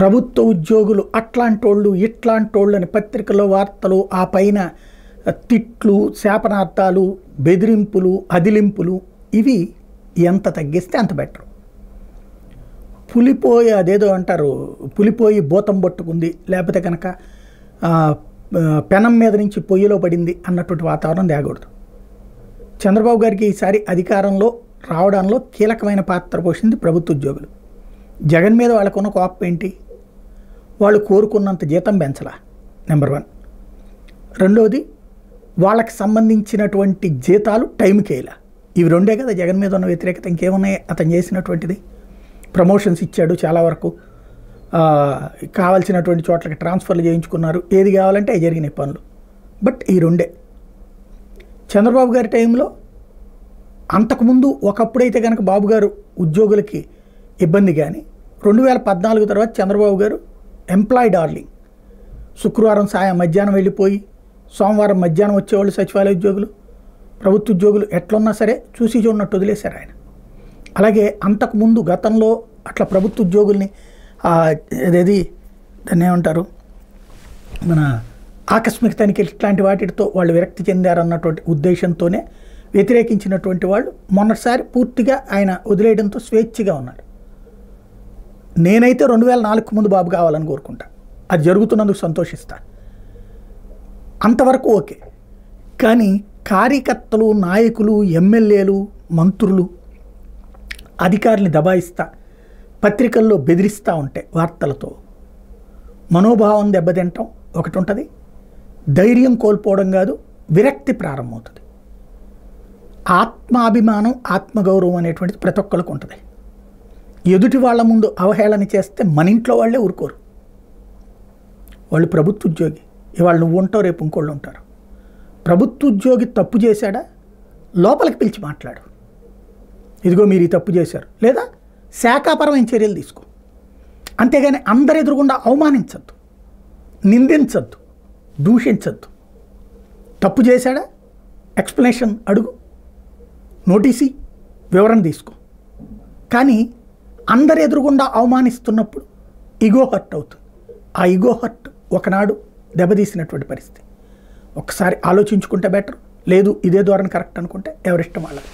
ప్రభుత్వ ఉద్యోగులు అట్లాంటోళ్ళు ఇట్లాంటోళ్ళు అని పత్రికల్లో వార్తలు, ఆ పైన తిట్లు, శాపనార్థాలు, బెదిరింపులు, అదిలింపులు, ఇవి ఎంత తగ్గిస్తే అంత బెటర్. పులిపోయి అదేదో అంటారు, పులిపోయి భూతం పట్టుకుంది, లేకపోతే కనుక పెనం మీద నుంచి పొయ్యిలో పడింది అన్నటువంటి వాతావరణం తేకూడదు. చంద్రబాబు గారికి ఈసారి అధికారంలో రావడంలో కీలకమైన పాత్ర పోషింది ప్రభుత్వ ఉద్యోగులు. జగన్ మీద వాళ్ళకున్న కోపం ఏంటి? వాళ్ళు కోరుకున్నంత జీతం పెంచలా, నెంబర్ 1. రెండవది, వాళ్ళకి సంబంధించినటువంటి జీతాలు టైంకి వేయలా. ఇవి రెండే కదా జగన్ మీద ఉన్న వ్యతిరేకత. ఇంకేమున్నాయి అతను చేసినటువంటిది? ప్రమోషన్స్ ఇచ్చాడు, చాలా వరకు కావాల్సినటువంటి చోట్లకి ట్రాన్స్ఫర్లు చేయించుకున్నారు, ఏది కావాలంటే అవి జరిగినాయి పనులు. బట్ ఈ రెండే. చంద్రబాబు గారి టైంలో అంతకుముందు ఒకప్పుడైతే కనుక బాబు గారు ఉద్యోగులకి ఇబ్బంది, కానీ 2014 తర్వాత చంద్రబాబు గారు ఎంప్లాయీ డార్లింగ్. శుక్రవారం మధ్యాహ్నం వెళ్ళిపోయి సోమవారం మధ్యాహ్నం వచ్చేవాళ్ళు సచివాలయ ఉద్యోగులు, ప్రభుత్వ ఉద్యోగులు ఎట్లున్నా సరే చూసి చూడనట్టు వదిలేశారు ఆయన. అలాగే అంతకుముందు గతంలో అట్లా ప్రభుత్వ ఉద్యోగుల్ని అదేది దాన్ని ఏమంటారు, మన ఆకస్మిక తనిఖీలు ఇట్లాంటి వాటితో వాళ్ళు విరక్తి చెందారన్నటువంటి ఉద్దేశంతోనే వ్యతిరేకించినటువంటి వాళ్ళు మొన్నటిసారి పూర్తిగా ఆయన వదిలేయడంతో స్వేచ్ఛగా ఉన్నారు. నేనైతే 2004 ముందు బాబు కావాలని కోరుకుంటా, అది జరుగుతున్నందుకు సంతోషిస్తా, అంతవరకు ఓకే. కానీ కార్యకర్తలు, నాయకులు, ఎమ్మెల్యేలు, మంత్రులు అధికారుల్ని దబాయిస్తా, పత్రికల్లో బెదిరిస్తూ ఉంటే వార్తలతో మనోభావం దెబ్బతింటాం ఒకటి ఉంటుంది, ధైర్యం కోల్పోవడం కాదు, విరక్తి ప్రారంభమవుతుంది. ఆత్మాభిమానం, ఆత్మగౌరవం అనేటువంటిది ప్రతి ఒక్కరికి ఉంటుంది. ఎదుటి వాళ్ళ ముందు అవహేళన చేస్తే మన ఇంట్లో వాళ్ళే ఊరుకోరు. వాళ్ళు ప్రభుత్వ ఉద్యోగి, ఇవాళ నువ్వు ఉంటావు, రేపు ఇంకోళ్ళు ఉంటారు. ప్రభుత్వ ఉద్యోగి తప్పు చేశాడా, లోపలికి పిలిచి మాట్లాడు, ఇదిగో మీరు ఈ తప్పు చేశారు, లేదా శాఖాపరమైన చర్యలు తీసుకో. అంతేగాని అందరు ఎదురుగుండా అవమానించద్దు, నిందించద్దు, దూషించద్దు. తప్పు చేశాడా ఎక్స్ప్లెనేషన్ అడుగు, నోటీసి, వివరణ తీసుకో. కానీ అందరు ఎదురుగుండా అవమానిస్తున్నప్పుడు ఈగో హర్ట్ అవుతుంది. ఆ ఈగో హర్ట్ ఒకనాడు దెబ్బతీసినటువంటి పరిస్థితి. ఒకసారి ఆలోచించుకుంటే బెటర్. లేదు ఇదే ధోరణి కరెక్ట్ అనుకుంటే ఎవరిష్టం వాళ్ళది.